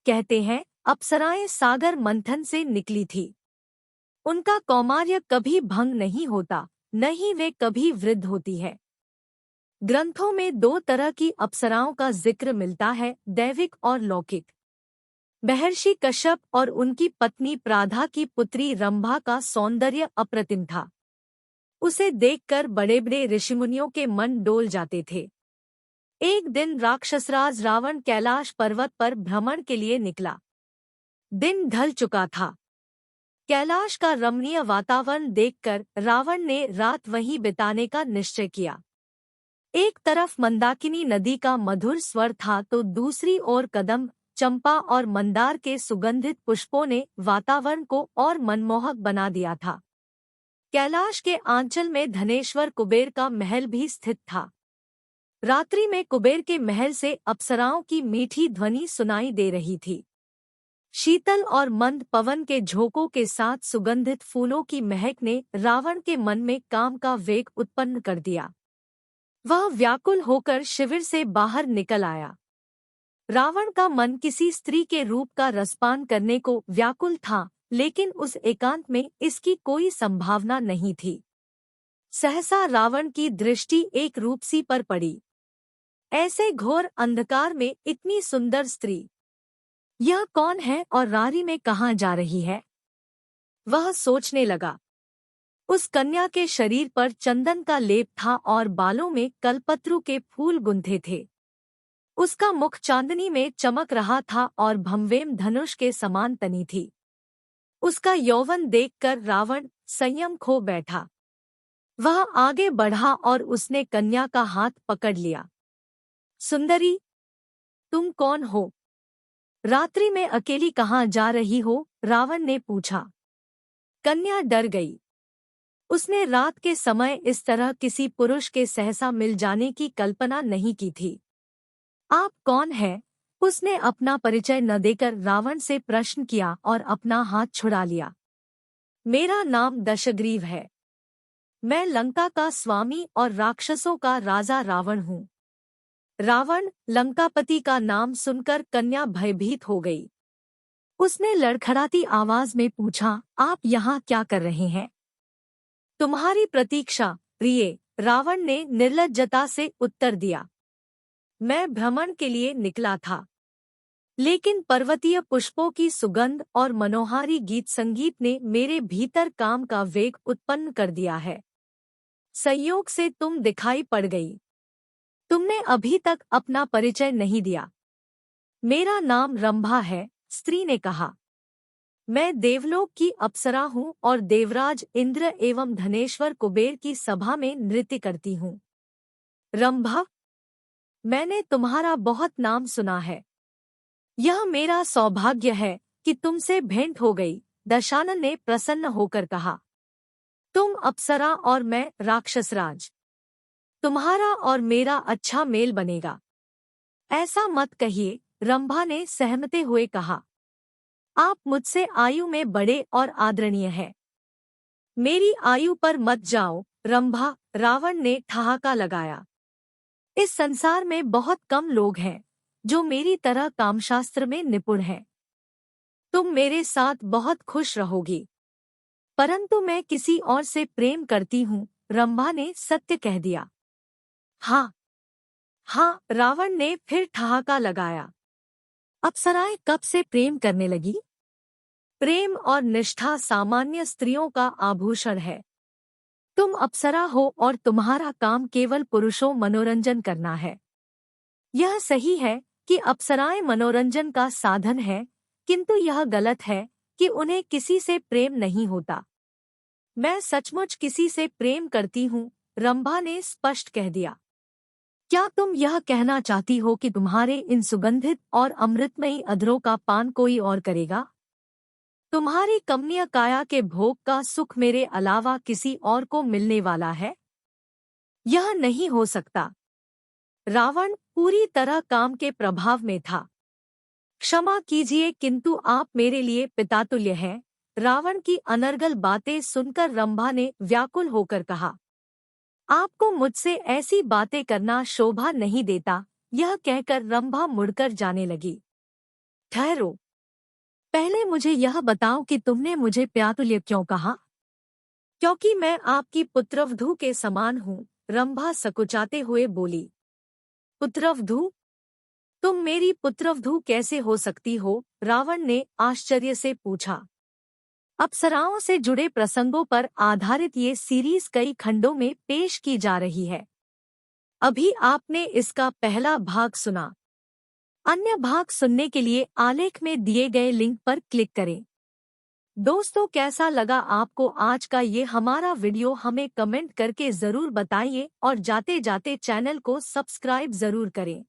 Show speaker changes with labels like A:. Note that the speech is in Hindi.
A: कहते हैं अप्सराएं सागर मंथन से निकली थी। उनका कौमार्य कभी भंग नहीं होता, न ही वे कभी वृद्ध होती है। ग्रंथों में दो तरह की अप्सराओं का जिक्र मिलता है, दैविक और लौकिक। महर्षि कश्यप और उनकी पत्नी प्राधा की पुत्री रंभा का सौंदर्य अप्रतिम था। उसे देखकर बड़े बड़े ऋषिमुनियों के मन डोल जाते थे। एक दिन राक्षसराज रावण कैलाश पर्वत पर भ्रमण के लिए निकला। दिन ढल चुका था। कैलाश का रमणीय वातावरण देखकर रावण ने रात वहीं बिताने का निश्चय किया। एक तरफ मंदाकिनी नदी का मधुर स्वर था तो दूसरी ओर कदम्ब, चंपा और मंदार के सुगंधित पुष्पों ने वातावरण को और मनमोहक बना दिया था। कैलाश के आंचल में धनेश्वर कुबेर का महल भी स्थित था। रात्रि में कुबेर के महल से अप्सराओं की मीठी ध्वनि सुनाई दे रही थी। शीतल और मंद पवन के झोंकों के साथ सुगंधित फूलों की महक ने रावण के मन में काम का वेग उत्पन्न कर दिया। वह व्याकुल होकर शिविर से बाहर निकल आया। रावण का मन किसी स्त्री के रूप का रसपान करने को व्याकुल था, लेकिन उस एकांत में इसकी कोई संभावना नहीं थी। सहसा रावण की दृष्टि एक रूपसी पर पड़ी। ऐसे घोर अंधकार में इतनी सुंदर स्त्री, यह कौन है और रारी में कहाँ जा रही है? वह सोचने लगा। उस कन्या के शरीर पर चंदन का लेप था और बालों में कल्पत्रु के फूल गुंथे थे। उसका मुख चांदनी में चमक रहा था और भंवेम धनुष के समान तनी थी। उसका यौवन देखकर रावण संयम खो बैठा। वह आगे बढ़ा और उसने कन्या का हाथ पकड़ लिया। सुंदरी, तुम कौन हो? रात्रि में अकेली कहाँ जा रही हो? रावण ने पूछा। कन्या डर गई। उसने रात के समय इस तरह किसी पुरुष के सहसा मिल जाने की कल्पना नहीं की थी। आप कौन हैं? उसने अपना परिचय न देकर रावण से प्रश्न किया और अपना हाथ छुड़ा लिया। मेरा नाम दशग्रीव है। मैं लंका का स्वामी और राक्षसों का राजा रावण हूँ। रावण, लंकापति का नाम सुनकर कन्या भयभीत हो गई। उसने लड़खड़ाती आवाज में पूछा, आप यहाँ क्या कर रहे हैं? तुम्हारी प्रतीक्षा, प्रिय, रावण ने निर्लज्जता से उत्तर दिया। मैं भ्रमण के लिए निकला था, लेकिन पर्वतीय पुष्पों की सुगंध और मनोहारी गीत संगीत ने मेरे भीतर काम का वेग उत्पन्न कर दिया है। संयोग से तुम दिखाई पड़ गई। तुमने अभी तक अपना परिचय नहीं दिया। मेरा नाम रंभा है, स्त्री ने कहा। मैं देवलोक की अप्सरा हूँ और देवराज इंद्र एवं धनेश्वर कुबेर की सभा में नृत्य करती हूँ। रंभा, मैंने तुम्हारा बहुत नाम सुना है। यह मेरा सौभाग्य है कि तुमसे भेंट हो गई। दशानन ने प्रसन्न होकर कहा। तुम अप्सरा और मैं राक्षसराज। तुम्हारा और मेरा अच्छा मेल बनेगा। ऐसा मत कहिए, रंभा ने सहमते हुए कहा। आप मुझसे आयु में बड़े और आदरणीय हैं। मेरी आयु पर मत जाओ, रंभा, रावण ने ठहाका लगाया। इस संसार में बहुत कम लोग हैं जो मेरी तरह कामशास्त्र में निपुण हैं। तुम मेरे साथ बहुत खुश रहोगी। परंतु मैं किसी और से प्रेम करती हूँ, रंभा ने सत्य कह दिया। हाँ हाँ, रावण ने फिर ठहाका लगाया। अप्सराएं कब से प्रेम करने लगी? प्रेम और निष्ठा सामान्य स्त्रियों का आभूषण है। तुम अप्सरा हो और तुम्हारा काम केवल पुरुषों मनोरंजन करना है। यह सही है कि अप्सराएं मनोरंजन का साधन है, किंतु यह गलत है कि उन्हें किसी से प्रेम नहीं होता। मैं सचमुच किसी से प्रेम करती हूँ, रंभा ने स्पष्ट कह दिया। क्या तुम यह कहना चाहती हो कि तुम्हारे इन सुगंधित और अमृतमयी अधरों का पान कोई और करेगा? तुम्हारी कमनीय काया के भोग का सुख मेरे अलावा किसी और को मिलने वाला है? यह नहीं हो सकता। रावण पूरी तरह काम के प्रभाव में था। क्षमा कीजिए, किंतु आप मेरे लिए पितातुल्य हैं। रावण की अनर्गल बातें सुनकर रंभा ने व्याकुल होकर कहा। आपको मुझसे ऐसी बातें करना शोभा नहीं देता। यह कहकर रंभा मुड़कर जाने लगी। ठहरो, पहले मुझे यह बताओ कि तुमने मुझे प्यातुल्य क्यों कहा? क्योंकि मैं आपकी पुत्रवधू के समान हूँ, रंभा सकुचाते हुए बोली। पुत्रवधू? तुम मेरी पुत्रवधू कैसे हो सकती हो? रावण ने आश्चर्य से पूछा। अप्सराओं से जुड़े प्रसंगों पर आधारित ये सीरीज कई खंडों में पेश की जा रही है। अभी आपने इसका पहला भाग सुना। अन्य भाग सुनने के लिए आलेख में दिए गए लिंक पर क्लिक करें। दोस्तों, कैसा लगा आपको आज का ये हमारा वीडियो? हमें कमेंट करके जरूर बताइए और जाते जाते चैनल को सब्सक्राइब जरूर करें।